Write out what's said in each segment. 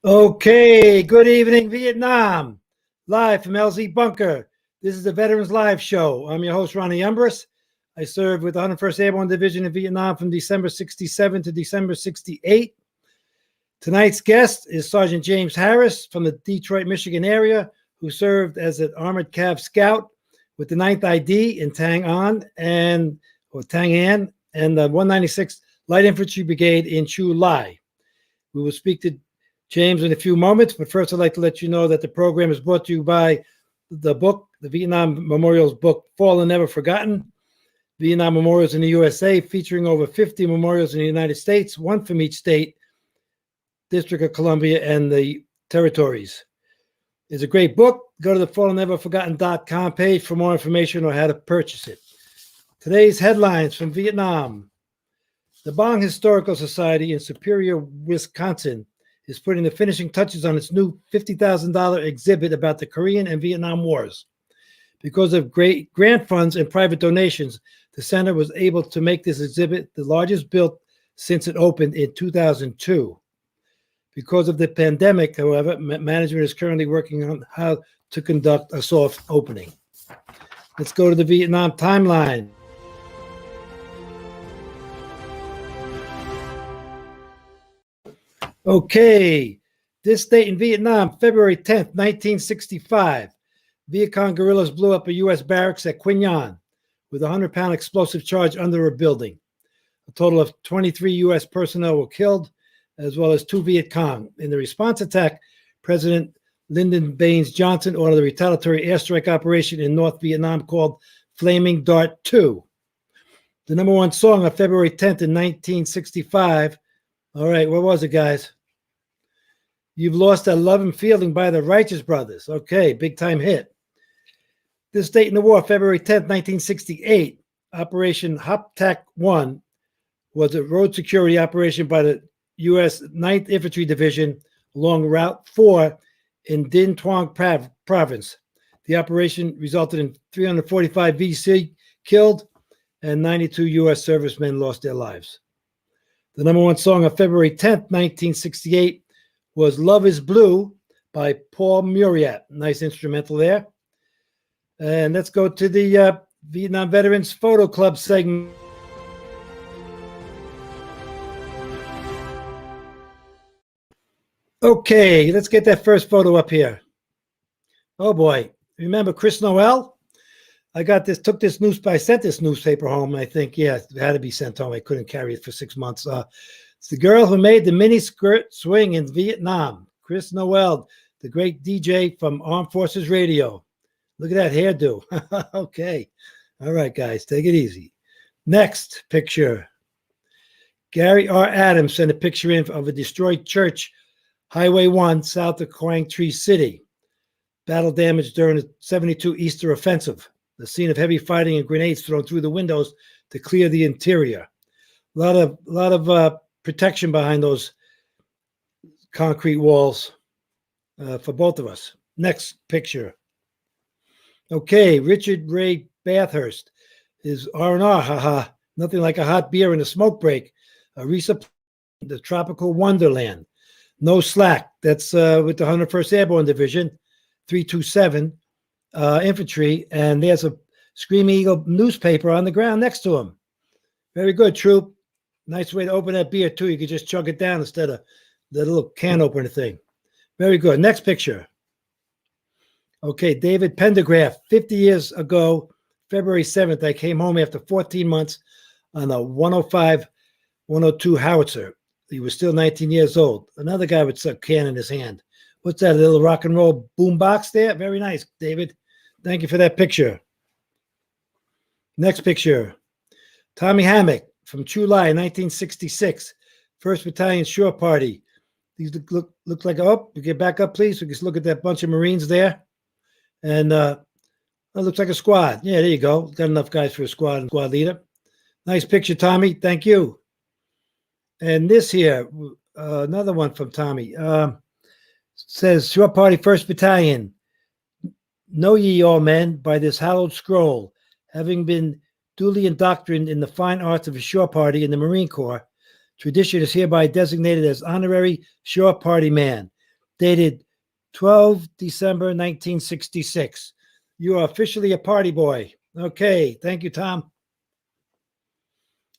Okay, good evening, Vietnam. Live from LZ Bunker. This is the Veterans Live Show. I'm your host, Ronnie Umbris. I served with the 101st Airborne Division in Vietnam from December 67 to December 68. Tonight's guest is Sergeant James Harris from the Detroit, Michigan area, who served as an Armored Cav Scout with the 9th ID in Tang An and the 196th Light Infantry Brigade in Chu Lai. We will speak to James in a few moments, but first I'd like to let you know that the program is brought to you by the book, the Vietnam Memorials book, Fallen Never Forgotten, Vietnam Memorials in the USA, featuring over 50 memorials in the United States, one from each state, District of Columbia, and the territories. It's a great book. Go to the fallenneverforgotten.com page for more information on how to purchase it. Today's headlines from Vietnam. The Bong Historical Society in Superior, Wisconsin, is putting the finishing touches on its new $50,000 exhibit about the Korean and Vietnam Wars. Because of great grant funds and private donations, the center was able to make this exhibit the largest built since it opened in 2002. Because of the pandemic, however, management is currently working on how to conduct a soft opening. Let's go to the Vietnam timeline. Okay, this date in Vietnam, February 10th, 1965. Viet Cong guerrillas blew up a U.S. barracks at Quy Nhon with a 100-pound explosive charge under a building. A total of 23 U.S. personnel were killed, as well as 2 Viet Cong. In the response attack, President Lyndon Baines Johnson ordered a retaliatory airstrike operation in North Vietnam called Flaming Dart 2. The number one song of February 10th in 1965. All right, what was it, guys? You've Lost a Lovin' Feeling by the Righteous Brothers. Okay, big time hit. This date in the war, February 10th, 1968, Operation Hop Tac 1 was a road security operation by the U.S. 9th Infantry Division along Route 4 in Din Thuong Province. The operation resulted in 345 VC killed and 92 U.S. servicemen lost their lives. The number one song of February 10th, 1968 was Love is Blue by Paul Muriat. Nice instrumental there. And let's go to the Vietnam Veterans Photo Club segment. Okay, let's get that first photo up here. Oh boy, remember Chris Noel? I sent this newspaper home, I think. Yeah, it had to be sent home. I couldn't carry it for 6 months. It's the girl who made the mini skirt swing in Vietnam, Chris Noel, the great DJ from Armed Forces Radio. Look at that hairdo. Okay. All right, guys, take it easy. Next picture. Gary R. Adams sent a picture in of a destroyed church, Highway 1, south of Quang Tri City. Battle damage during the 72 Easter offensive. The scene of heavy fighting and grenades thrown through the windows to clear the interior. A lot of protection behind those concrete walls for both of us. Next picture. Okay, Richard Ray Bathurst is R&R, haha. Nothing like a hot beer and a smoke break. A resupply, the tropical wonderland. No slack. That's with the 101st Airborne Division, 327 infantry, and there's a Screaming Eagle newspaper on the ground next to him. Very good, troop. Nice way to open that beer, too. You could just chug it down instead of the little can opener thing. Very good. Next picture. Okay, David Pendergraft. 50 years ago, February 7th, I came home after 14 months on a 105, 102 howitzer. He was still 19 years old. Another guy with a can in his hand. What's that, a little rock and roll boom box there? Very nice, David. Thank you for that picture. Next picture. Tommy Hammock from Chu Lai, 1966. 1st Battalion Shore Party. These look like, oh, you get back up, please. We can look at that bunch of Marines there. And it looks like a squad. Yeah, there you go. Got enough guys for a squad and squad leader. Nice picture, Tommy. Thank you. And this here, another one from Tommy. Says, Shore Party 1st Battalion. Know ye all men by this hallowed scroll, having been duly indoctrined in the fine arts of a shore party in the Marine Corps, tradition is hereby designated as honorary shore party man. dated 12 December 1966. You are officially a party boy. Okay, thank you, Tom.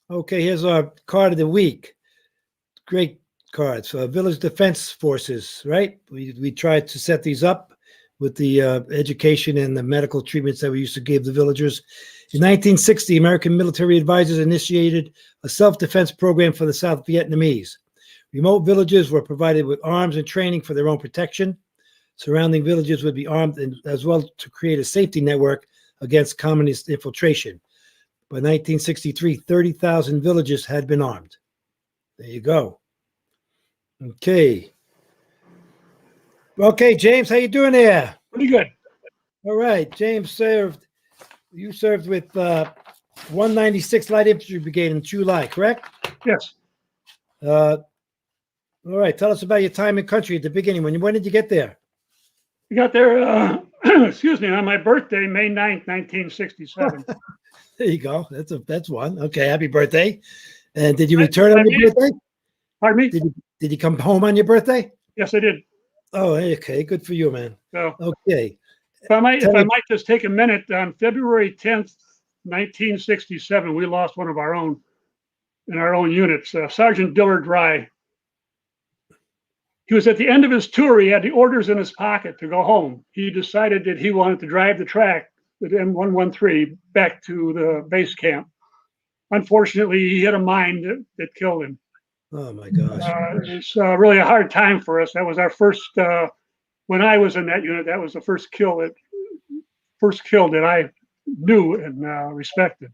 Okay, here's our card of the week. Great cards. Village Defense Forces, right? We tried to set these up with the education and the medical treatments that we used to give the villagers. In 1960, American military advisors initiated a self-defense program for the South Vietnamese. Remote villages were provided with arms and training for their own protection. Surrounding villages would be armed as well to create a safety network against communist infiltration. By 1963, 30,000 villages had been armed. There you go. Okay. Okay, James, how you doing there? Pretty good. All right, James you served with 196 Light Infantry Brigade in July, correct? Yes. All right, tell us about your time in country at the beginning. When did you get there? We got there, excuse me, on my birthday, May 9th, 1967. There you go. That's one. Okay, happy birthday. And did you return on your birthday? Pardon me? Did you come home on your birthday? Yes, I did. Oh, okay. Good for you, man. So, okay. If I might just take a minute, on February 10th, 1967, we lost one of our own in our own units, Sergeant Dillard Rye. He was at the end of his tour. He had the orders in his pocket to go home. He decided that he wanted to drive the track with M113 back to the base camp. Unfortunately, he hit a mine that killed him. Oh my gosh. It's really a hard time for us. That was our first, when I was in that unit, that was the first kill that I knew and respected.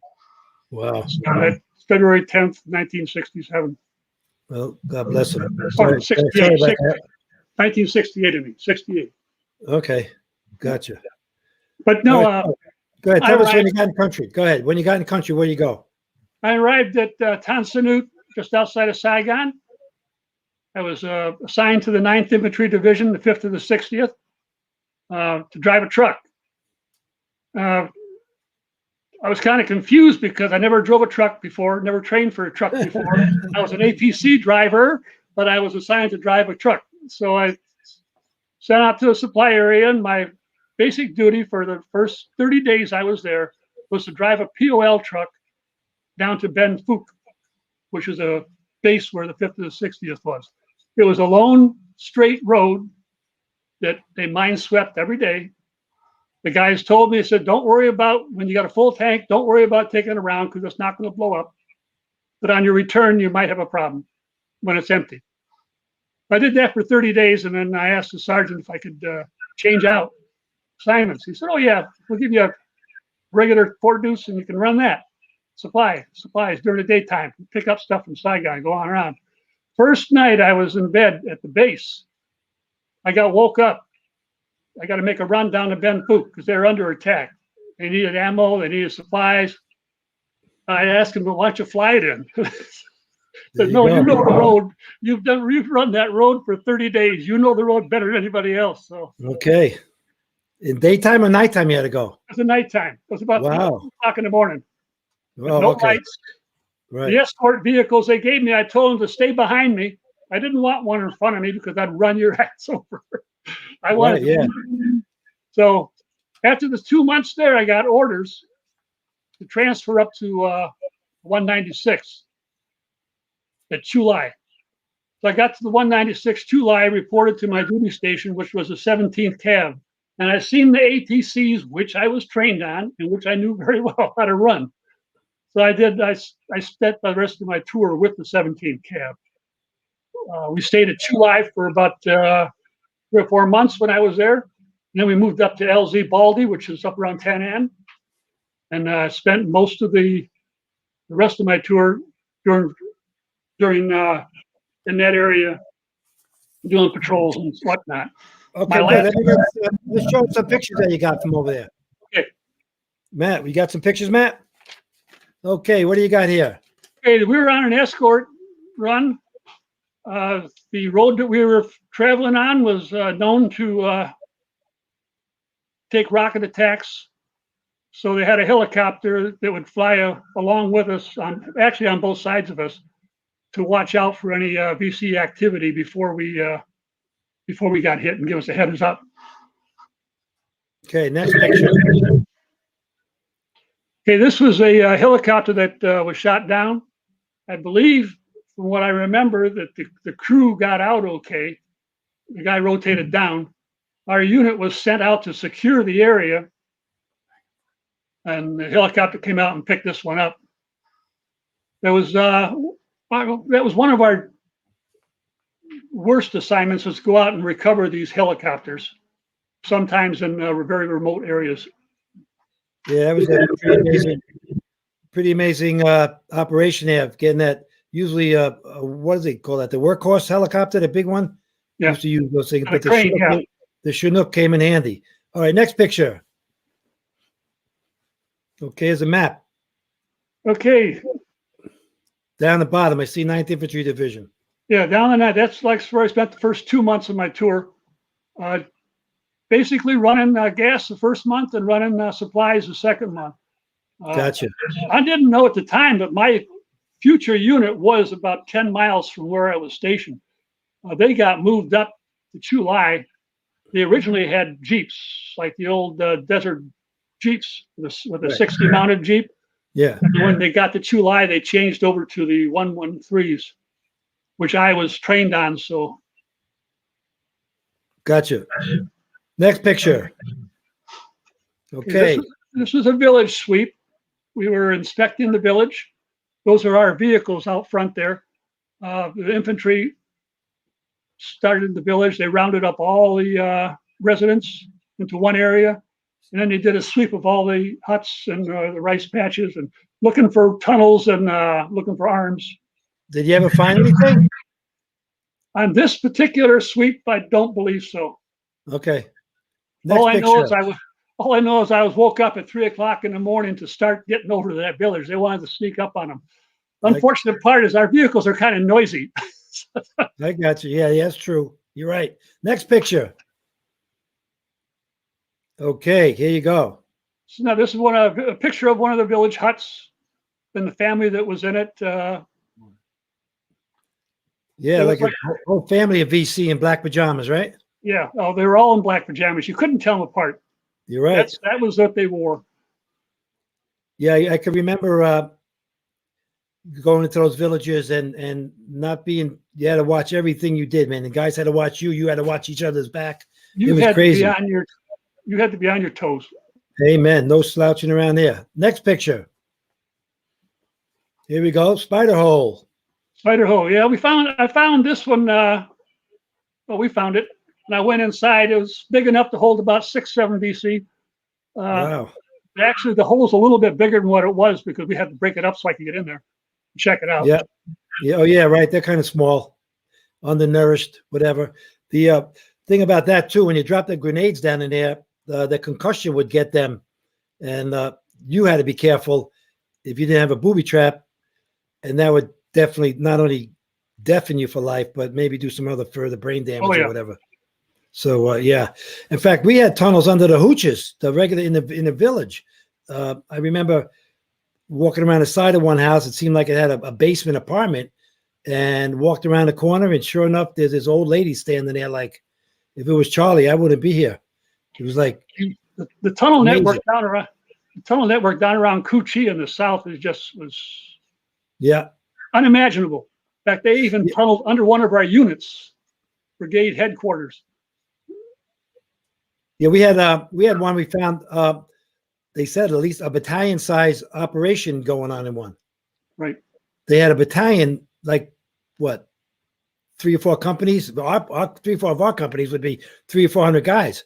Wow. So that's February 10th, 1967. Well, God bless him. Sorry, 1968 to me, 68. Okay, gotcha. But no, go ahead. Tell us when you got in country. Go ahead. When you got in country, where you go? I arrived at Tan Son Nhut, just outside of Saigon. I was assigned to the 9th Infantry Division, the 5th to the 60th, to drive a truck. I was kind of confused because I never drove a truck before, never trained for a truck before. I was an APC driver, but I was assigned to drive a truck. So I sent out to the supply area, and my basic duty for the first 30 days I was there was to drive a POL truck down to Ben Phuc, which is a base where the 5th to the 60th was. It was a lone straight road that they mine swept every day. The guys told me, they said, don't worry about when you got a full tank, don't worry about taking it around because it's not going to blow up. But on your return, you might have a problem when it's empty. I did that for 30 days, and then I asked the sergeant if I could change out assignments. He said, oh, yeah, we'll give you a regular 4 deuce, and you can run that. Supplies during the daytime. Pick up stuff from Saigon, go on around. First night I was in bed at the base, I got woke up. I got to make a run down to Ben Phuc because they're under attack. They needed ammo, they needed supplies. I asked him, well, why don't you fly it in? Said, no, you know the road. You've run that road for 30 days. You know the road better than anybody else. So okay. In daytime or nighttime you had to go? It was a nighttime. It was about 2 o'clock in the morning. Oh, no lights. Right. The escort vehicles they gave me, I told them to stay behind me. I didn't want one in front of me because I'd run your ass over. I wanted to. So after the 2 months there, I got orders to transfer up to 196 at Chulai. So I got to the 196 Chulai, reported to my duty station, which was the 17th Cav. And I seen the ATCs, which I was trained on and which I knew very well how to run. So I did. I spent the rest of my tour with the 17th Cav. We stayed at Chulai for about 3 or 4 months when I was there. And then we moved up to LZ Baldy, which is up around Tan An. And spent most of the rest of my tour during in that area doing patrols and whatnot. Okay, let's show some pictures that you got from over there. Okay. Matt, we got some pictures, Matt? Okay, what do you got here? Okay, we were on an escort run. The road that we were traveling on was known to take rocket attacks. So they had a helicopter that would fly along with us, actually on both sides of us, to watch out for any VC activity before we before we got hit and give us a heads up. Okay, next picture. Okay, this was a helicopter that was shot down. I believe, from what I remember, that the crew got out okay. The guy rotated down. Our unit was sent out to secure the area, and the helicopter came out and picked this one up. That was one of our worst assignments, was go out and recover these helicopters, sometimes in very remote areas. Yeah, that was a pretty amazing operation there of getting that. Usually, what does it call that? The workhorse helicopter, the big one. Yeah. Used to use those things, but crane, the Chinook came in handy. All right, next picture. Okay, here's a map. Okay. Down the bottom, I see 9th Infantry Division. Yeah, down in that. That's like where I spent the first 2 months of my tour. Basically running gas the first month and running supplies the second month. Gotcha. I didn't know at the time, but my future unit was about 10 miles from where I was stationed. They got moved up to Chulai. They originally had Jeeps, like the old desert Jeeps with a 60 mounted Jeep. Yeah. And when they got to Chulai, they changed over to the 113s, which I was trained on. So. Gotcha. Next picture. Okay. This was a village sweep. We were inspecting the village. Those are our vehicles out front there. The infantry started the village. They rounded up all the residents into one area. And then they did a sweep of all the huts and the rice patches and looking for tunnels and looking for arms. Did you ever find anything? On this particular sweep, I don't believe so. Okay. Next all I know is I was woke up at 3 o'clock in the morning to start getting over to that village. They wanted to sneak up on them. Unfortunate part is our vehicles are kind of noisy. I got you. Yeah, that's true. You're right. Next picture. Okay, here you go. So now this is a picture of one of the village huts and the family that was in it. Yeah, like a whole family of VC in black pajamas, right? Yeah. Oh, they were all in black pajamas. You couldn't tell them apart. You're right. That was what they wore. Yeah, I can remember going into those villages and not being. You had to watch everything you did, man. The guys had to watch you. You had to watch each other's back. It was crazy. You had to be on your toes. Amen. No slouching around there. Next picture. Here we go. Spider hole. Spider hole. Yeah, I found this one. We found it. And I went inside. It was big enough to hold about 6-7 VC. Wow. Actually, the hole's a little bit bigger than what it was because we had to break it up so I could get in there and check it out. Yeah. Yeah. Oh, yeah. Right. They're kind of small, undernourished, whatever. The thing about that too, when you drop the grenades down in there, the concussion would get them, and you had to be careful if you didn't have a booby trap, and that would definitely not only deafen you for life, but maybe do some other further brain damage or whatever. So yeah, in fact, we had tunnels under the hooches, the regular in the village. I remember walking around the side of one house. It seemed like it had a basement apartment, and walked around the corner, and sure enough, there's this old lady standing there. Like, if it was Charlie, I wouldn't be here. It was like the tunnel network down around Kuchi in the south was unimaginable. In fact, they even tunneled under one of our units, brigade headquarters. Yeah, we had one. We found they said at least a battalion size operation going on in one. Right. They had a battalion, like what, 3 or 4 companies. Our 3 or 4 of our companies would be 300 or 400 guys,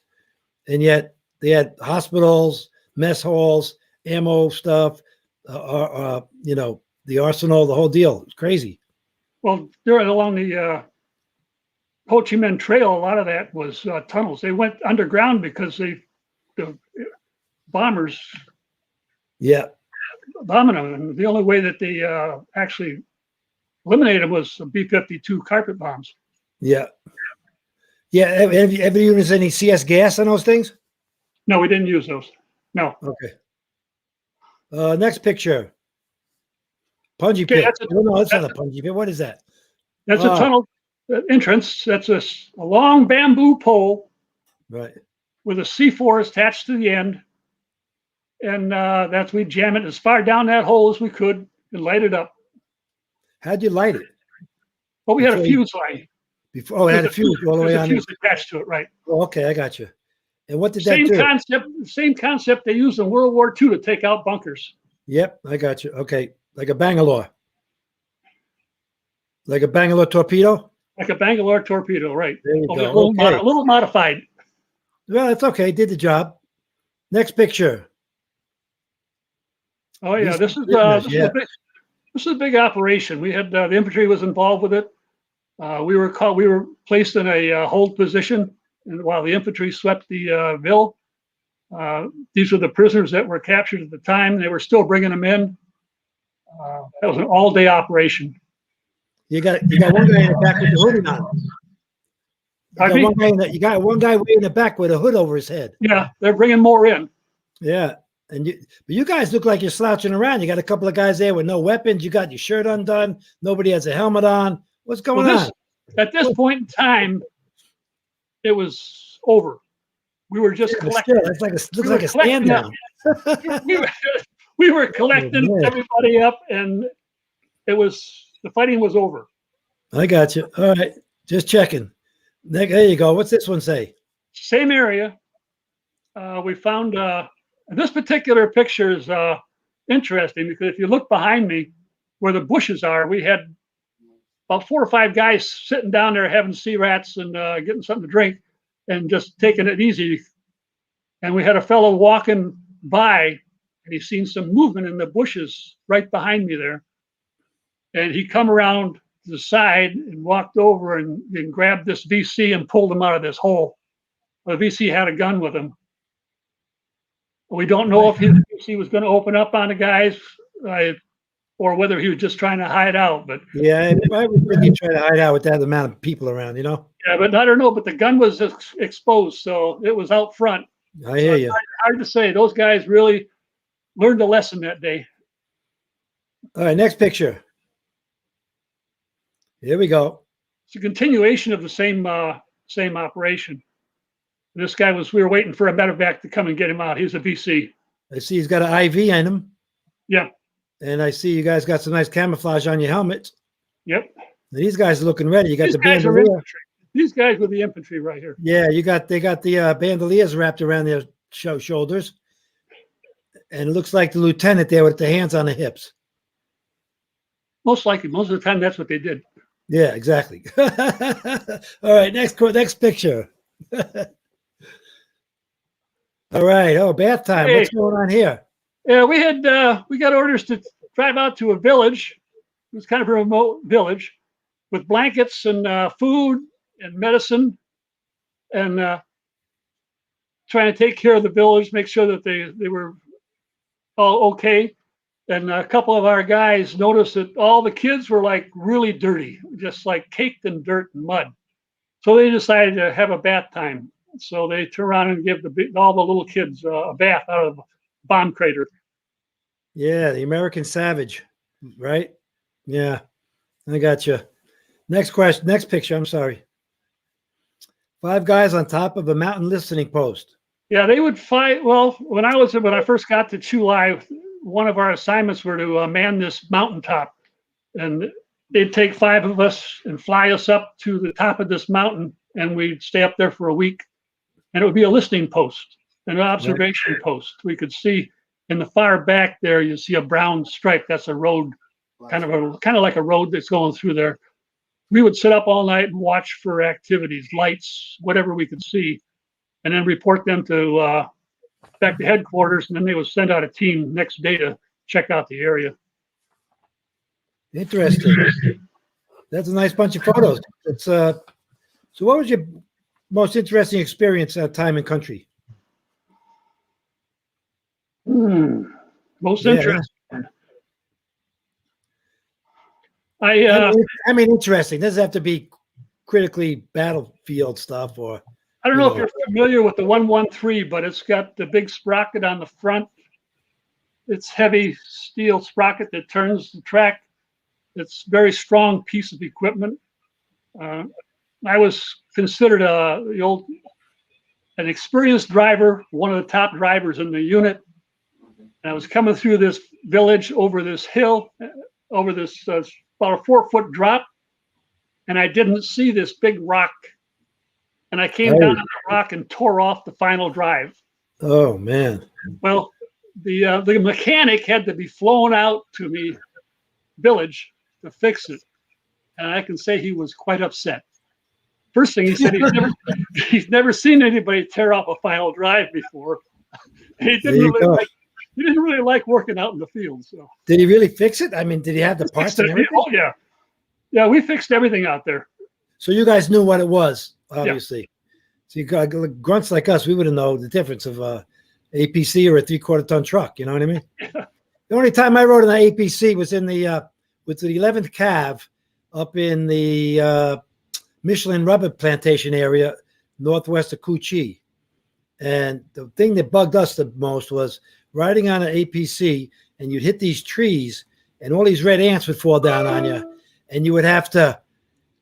and yet they had hospitals, mess halls, ammo stuff, the arsenal, the whole deal. It was crazy. Well, there along the Ho Chi Minh Trail, a lot of that was tunnels. They went underground because the bombers, bombing them. And the only way that they actually eliminated them was the B-52 carpet bombs. Yeah. Yeah. Have you ever used any CS gas on those things? No, we didn't use those. No. Okay. Next picture. Punji pit. No, that's not a punji pit. What is that? That's a tunnel. entrance. That's a long bamboo pole Right. with a C4 attached to the end. And that's we jam it as far down that hole as we could and light it up. How'd you light it? But we had a Before you- fuse line. Before, oh, it had a fuse all the way There's a on. fuse attached to it, right? Oh, okay, I got you. And what did that Same do? concept. Same concept they used in World War II to take out bunkers. Yep, I got you. Okay, like a Bangalore. Like a Bangalore torpedo? Like a Bangalore torpedo, right? There you Only go. a little modified. Well, it's okay. Did the job. Next picture. Oh yeah, These this is yeah. this is a big operation. We had the infantry was involved with it. We were placed in a hold position, and while the infantry swept the Ville, these were the prisoners that were captured at the time. They were still bringing them in. That was an all-day operation. You got one guy in the back with the hoodie on. You got one guy way in the back with a hood over his head. Yeah, they're bringing more in. Yeah, but you guys look like you're slouching around. You got a couple of guys there with no weapons. You got your shirt undone. Nobody has a helmet on. What's going on? At this point in time, it was over. We were just collecting. It's like looks like a stand down. we were collecting everybody up, and the fighting was over. I got you. All right, just checking. There you go. What's this one say? Same area. We found this particular picture is interesting because if you look behind me, where the bushes are, we had about 4 or 5 guys sitting down there having sea rats and getting something to drink and just taking it easy. And we had a fellow walking by, and he seen some movement in the bushes right behind me there. And he come around to the side and walked over and grabbed this VC and pulled him out of this hole. The VC had a gun with him. We don't know if he was going to open up on the guys or whether he was just trying to hide out. But yeah, I would think he'd try to hide out with that amount of people around, you know? Yeah, but I don't know. But the gun was exposed, so it was out front. I hear you. Hard to say. Those guys really learned a lesson that day. All right, next picture. Here we go. It's a continuation of the same operation. This guy we were waiting for a medevac to come and get him out. He's a VC. I see he's got an IV in him. Yeah. And I see you guys got some nice camouflage on your helmets. Yep. These guys are looking ready. You got These the guys are bandolier. infantry. These guys were the infantry right here. Yeah, they got the bandoliers wrapped around their shoulders. And it looks like the lieutenant there with the hands on the hips. Most likely, most of the time, that's what they did. Yeah, exactly. All right, next picture. All right. Oh, bath time. Hey. What's going on here? Yeah, we got orders to drive out to a village. It was kind of a remote village with blankets and food and medicine, and trying to take care of the village, make sure that they were all okay. And a couple of our guys noticed that all the kids were like really dirty, just like caked in dirt and mud. So they decided to have a bath time. So they turn around and give all the little kids a bath out of a bomb crater. Yeah, the American Savage, right? Yeah, I got you. Next question. Next picture. I'm sorry. 5 guys on top of a mountain listening post. Yeah, they would fight. Well, when I first got to Chu Lai, one of our assignments were to man this mountaintop, and they'd take 5 of us and fly us up to the top of this mountain, and we'd stay up there for a week, and it would be a listening post, an observation post. We could see in the far back there, you see a brown stripe. That's a road, kind of like a road that's going through there. We would sit up all night and watch for activities, lights, whatever we could see, and then report them to back to headquarters, and then they would send out a team next day to check out the area. Interesting. That's a nice bunch of photos. It's so what was your most interesting experience time in country? Most interesting. I mean, interesting. Doesn't have to be critically battlefield stuff or. I don't know if you're familiar with the 113, but it's got the big sprocket on the front. It's heavy steel sprocket that turns the track. It's a very strong piece of equipment. I was considered an experienced driver, one of the top drivers in the unit. And I was coming through this village over this hill, over this about a 4-foot drop, and I didn't see this big rock. And I came down on the rock and tore off the final drive. Oh man! Well, the mechanic had to be flown out to the village to fix it, and I can say he was quite upset. First thing he said, he's never seen anybody tear off a final drive before. He didn't really like working out in the field. So did he really fix it? I mean, did he have the parts and everything? Oh yeah. We fixed everything out there. So you guys knew what it was, obviously. Yeah. So you got grunts like us, we wouldn't know the difference of APC or a 3/4 ton truck. You know what I mean? Yeah. The only time I rode an APC was in the with the 11th Cav up in the Michelin rubber plantation area, northwest of Cucci. And the thing that bugged us the most was riding on an APC, and you'd hit these trees, and all these red ants would fall down on you, and you would have to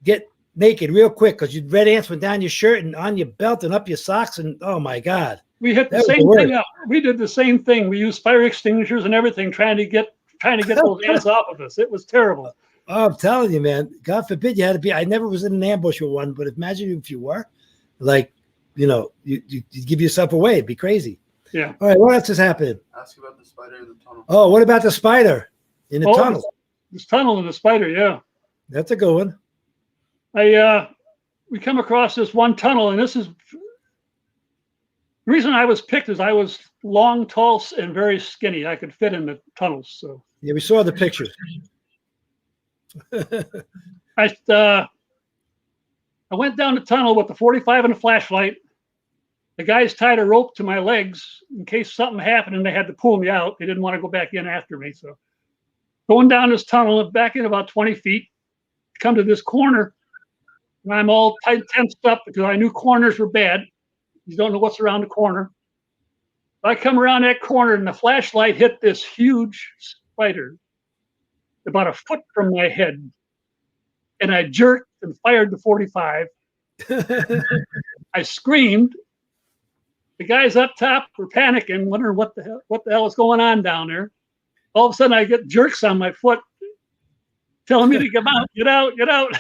get naked real quick because red ants went down your shirt and on your belt and up your socks, and oh my God. We hit the same thing up. We did the same thing. We used fire extinguishers and everything trying to get those ants off of us. It was terrible. Oh, I'm telling you, man. God forbid you had to be. I never was in an ambush with one, but imagine if you were. Like, you give yourself away. It'd be crazy. Yeah. All right. What else is happening? Ask about the spider in the tunnel. Oh, what about the spider in the tunnel? This tunnel and the spider, yeah. That's a good one. We come across this one tunnel, and this is the reason I was picked is I was long, tall, and very skinny. I could fit in the tunnels. So yeah, we saw the pictures. I went down the tunnel with the 45 and a flashlight. The guys tied a rope to my legs in case something happened and they had to pull me out. They didn't want to go back in after me. So going down this tunnel, back in about 20 feet, come to this corner, and I'm all tensed up because I knew corners were bad. You don't know what's around the corner. I come around that corner and the flashlight hit this huge spider about a foot from my head. And I jerked and fired the 45. I screamed. The guys up top were panicking, wondering what the hell is going on down there. All of a sudden I get jerks on my foot telling me to come out, get out, get out.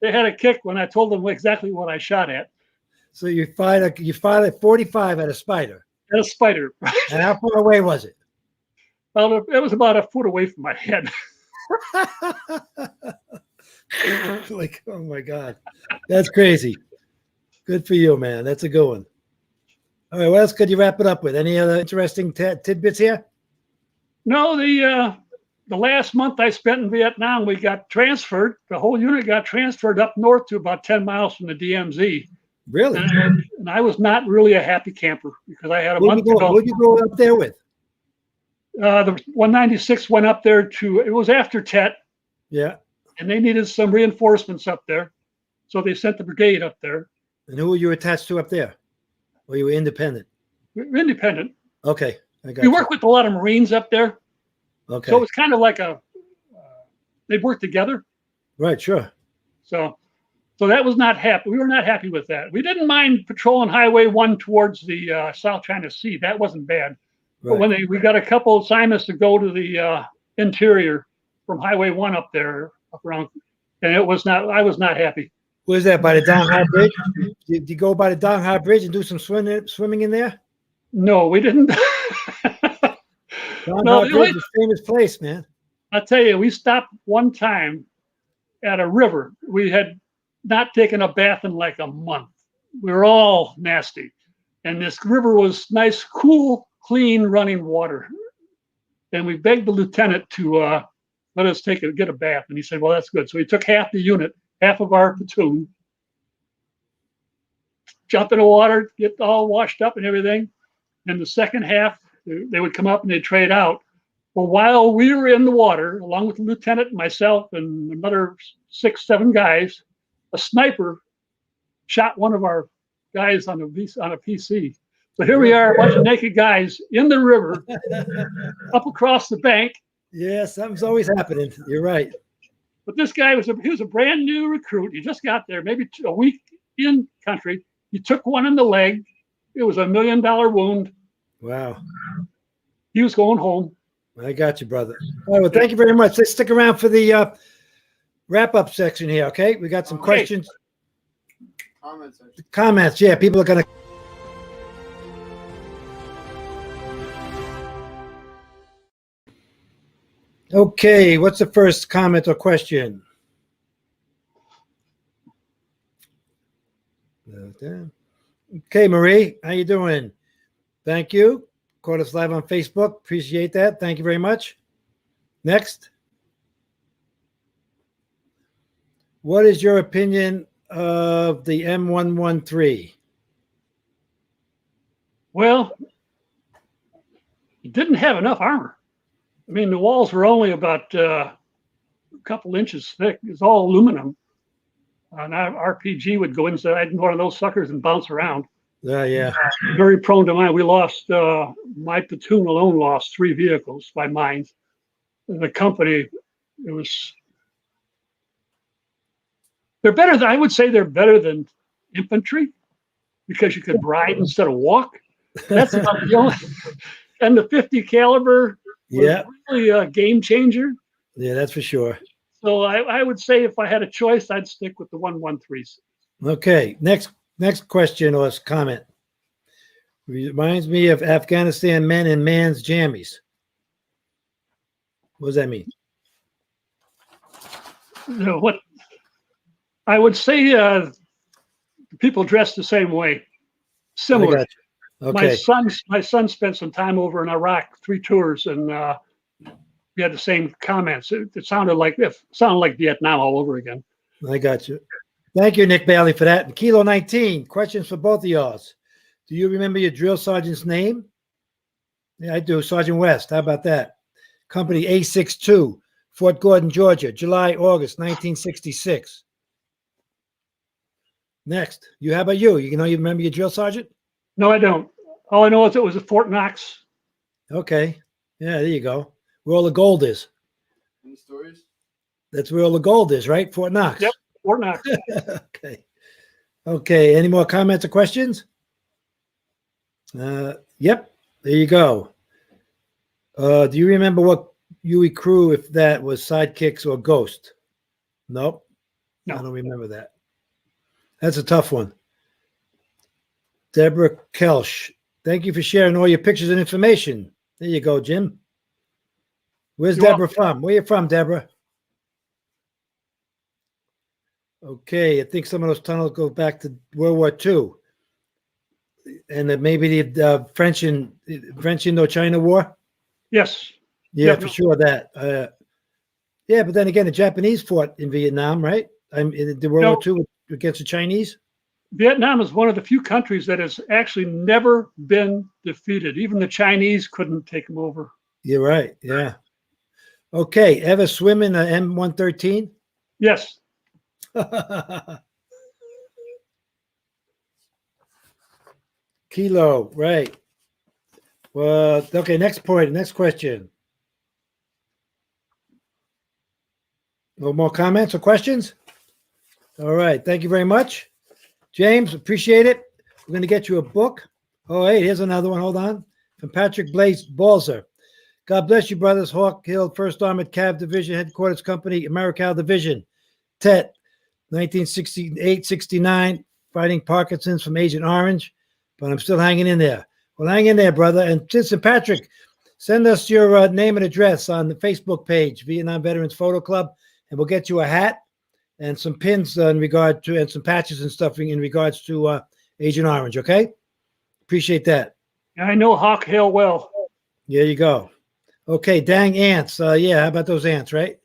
They had a kick when I told them exactly what I shot at. So you fired a 45 at a spider. At a spider. And how far away was it? Well, it was about a foot away from my head. Like, oh my God, that's crazy. Good for you, man. That's a good one. All right, what else could you wrap it up with? Any other interesting tidbits here? No, the last month I spent in Vietnam, we got transferred. The whole unit got transferred up north to about 10 miles from the DMZ. Really? And I was not really a happy camper because I had a month to go. Who'd you go up there with? The 196 went up there it was after Tet. Yeah. And they needed some reinforcements up there. So they sent the brigade up there. And who were you attached to up there? Or you were independent? We were independent. Okay. We work with a lot of Marines up there. Okay. So it was kind of like they'd work together. Right, sure. So that was not happy. We were not happy with that. We didn't mind patrolling Highway 1 towards the South China Sea. That wasn't bad. Right. But when we got a couple assignments to go to the interior from Highway 1 up there, up around, and I was not happy. Where's that, by the Dong Ha Bridge? Did you go by the Dong Ha Bridge and do some swimming in there? No, we didn't. Dong Ha Bridge is a famous place, man. I'll tell you, we stopped one time at a river. We had not taken a bath in like a month. We were all nasty. And this river was nice, cool, clean running water. And we begged the lieutenant to let us get a bath. And he said, well, that's good. So he took half the unit, half of our platoon, jump in the water, get all washed up and everything. And the second half, they would come up and they'd trade out. Well, while we were in the water, along with the lieutenant, myself, and another 6, 7 guys, a sniper shot one of our guys on a PC. So here we are, a bunch of naked guys in the river, up across the bank. Yeah, something's always happening. You're right. But this guy he was a brand new recruit. He just got there, maybe a week in country. He took one in the leg. It was $1 million wound. Wow. He was going home. I got you, brother. All right, well, thank you very much. Let's stick around for the wrap-up section here, okay? We got some questions. Comments, yeah. People are going to... Okay, what's the first comment or question? Okay, Marie, how you doing? Thank you. Caught us live on Facebook. Appreciate that. Thank you very much. Next. What is your opinion of the M113? Well, it didn't have enough armor. I mean, the walls were only about a couple inches thick. It's all aluminum. An RPG would go inside one of those suckers and bounce around. Yeah. Very prone to mine. We lost, my platoon alone lost 3 vehicles by mines. And the company, they're better than, I would say they're better than infantry because you could ride instead of walk. That's about the only, and the 50 caliber was really a game changer. Yeah, that's for sure. So I would say if I had a choice, I'd stick with the 113s. Okay, next question or comment. Reminds me of Afghanistan men in man's jammies. What does that mean? What I would say, people dress the same way, similar. Okay. My son spent some time over in Iraq, 3 tours, and we had the same comments. It sounded like Vietnam all over again. I got you. Thank you, Nick Bailey, for that. And Kilo 19, questions for both of y'all. Do you remember your drill sergeant's name? Yeah, I do. Sergeant West. How about that? Company A62, Fort Gordon, Georgia, July, August, 1966. Next. How about you? You remember your drill sergeant? No, I don't. All I know is it was at Fort Knox. Okay. Yeah, there you go. Where all the gold is. Any stories? That's where all the gold is, right? Fort Knox. Yep, Fort Knox. Okay. Any more comments or questions? Yep. There you go. Do you remember what UE crew, if that was Sidekicks or Ghost? Nope. No. I don't remember that. That's a tough one. Deborah Kelsch. Thank you for sharing all your pictures and information. There you go, Jim. Where's Deborah from? Where you from, Deborah? Okay, I think some of those tunnels go back to World War II. And that maybe the French Indochina War? Yes. Yeah, for sure that. Yeah, but then again, the Japanese fought in Vietnam, right? In the World War II against the Chinese? Vietnam is one of the few countries that has actually never been defeated. Even the Chinese couldn't take them over. You're right, yeah. Okay, ever swim in an M113? Yes. Kilo, right. Well, okay, next question. No more comments or questions? All right, thank you very much. James, appreciate it. We're going to get you a book. Oh, hey, here's another one. Hold on. From Patrick Blaze Balzer. God bless you, brothers. Hawk Hill, 1st Armored Cav Division, Headquarters Company, Americal Division, TET, 1968-69, fighting Parkinson's from Agent Orange, but I'm still hanging in there. Well, hang in there, brother. And listen, Patrick, send us your name and address on the Facebook page, Vietnam Veterans Photo Club, and we'll get you a hat and some pins in regard to, and some patches and stuff in regards to Agent Orange, okay? Appreciate that. I know Hawk Hill well. There you go. Okay, dang ants. Yeah, how about those ants, right?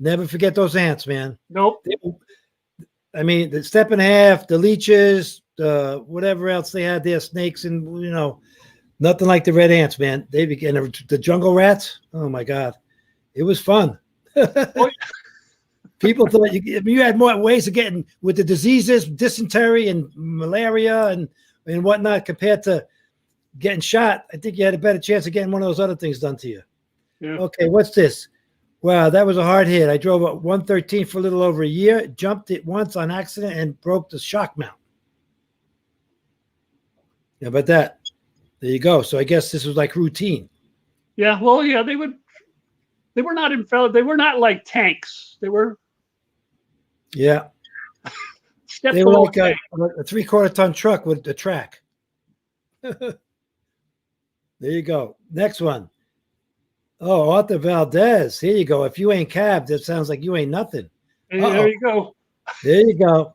Never forget those ants, man. Nope. I mean, the step and a half, the leeches, whatever else they had there, snakes, and nothing like the red ants, man. They began the jungle rats. Oh my God, it was fun. People thought you had more ways of getting with the diseases, dysentery and malaria and whatnot compared to getting shot. I think you had a better chance of getting one of those other things done to you. Yeah. Okay, what's this? Wow, that was a hard hit. I drove a 113 for a little over a year, jumped it once on accident, and broke the shock mount. Yeah, but that. There you go. So I guess this was like routine. Yeah, well, yeah, they were not they were not like tanks. They were Yeah. steps They were below like a 3/4 ton truck with the track. There you go. Next one. Oh, Arthur Valdez. Here you go. If you ain't cabbed, it sounds like you ain't nothing. There you go. There you go.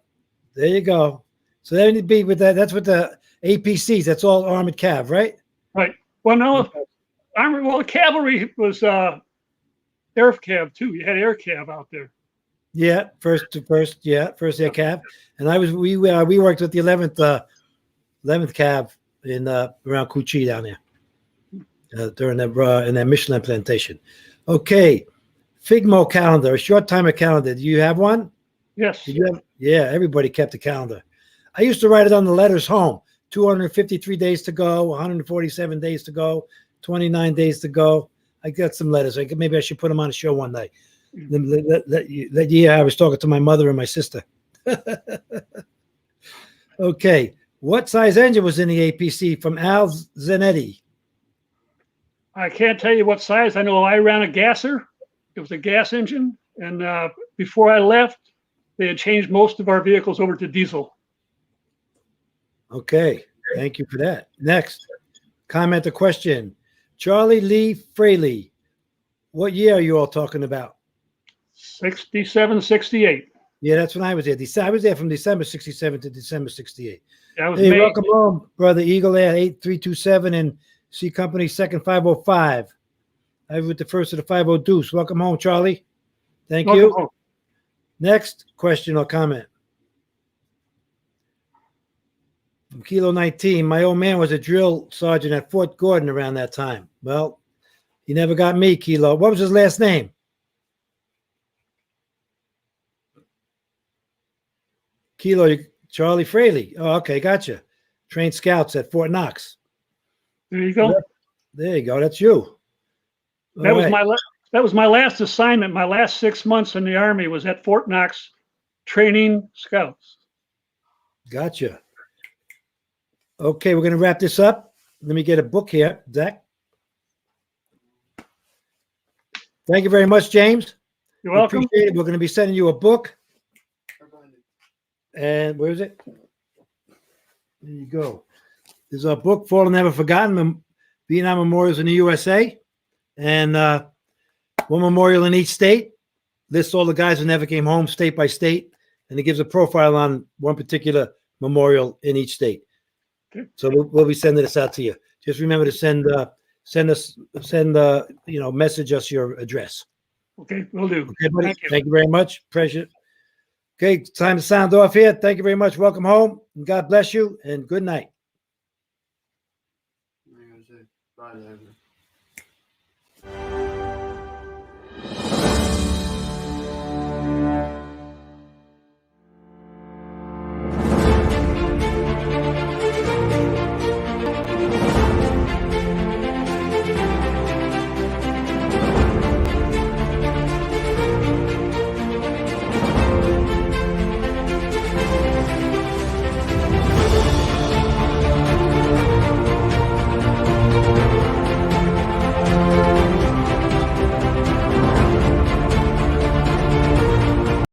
There you go. So there you be with that. That's what the APCs. That's all armored cav, right? Right. Well, no, the cavalry was air cav too. You had air cav out there. Yeah, first air cav. And we worked with the 11th cav in around Cucci down there during in that Michelin plantation. Okay, Figmo calendar, a short timer calendar. Do you have one? Yes. Yeah, everybody kept a calendar. I used to write it on the letters home. 253 days to go, 147 days to go, 29 days to go. I got some letters. Maybe I should put them on a show one night. That year I was talking to my mother and my sister. Okay. What size engine was in the APC from Al Zanetti? I can't tell you what size. I know I ran a gasser. It was a gas engine. And before I left, they had changed most of our vehicles over to diesel. Okay. Thank you for that. Next, comment or question. Charlie Lee Fraley. What year are you all talking about? 67, 68. Yeah, that's when I was there. I was there from December 67 to December 68. Hey, welcome home, brother Eagle Air 8327 and C Company second 505. I was with the first of the 50 Deuce. Welcome home, Charlie. Thank you. Home. Next question or comment. From Kilo 19, my old man was a drill sergeant at Fort Gordon around that time. Well, he never got me, Kilo. What was his last name? Kilo, Charlie Fraley. Oh, okay, gotcha. Trained scouts at Fort Knox. There you go. There you go. That's you. That was my last assignment. My last 6 months in the Army was at Fort Knox training scouts. Gotcha. Okay, we're going to wrap this up. Let me get a book here, Zach. Thank you very much, James. You're welcome. Appreciate it. We're going to be sending you a book. And where is it? There you go. There's a book, Fallen Never Forgotten, Vietnam Memorials in the USA. And one memorial in each state. Lists all the guys who never came home state by state. And it gives a profile on one particular memorial in each state. Okay. So we'll be sending this out to you. Just remember to message us your address. Okay, will do. Okay, buddy. Thank you very much. Pleasure. Okay, it's time to sound off here. Thank you very much. Welcome home. And God bless you. And good night. Bye.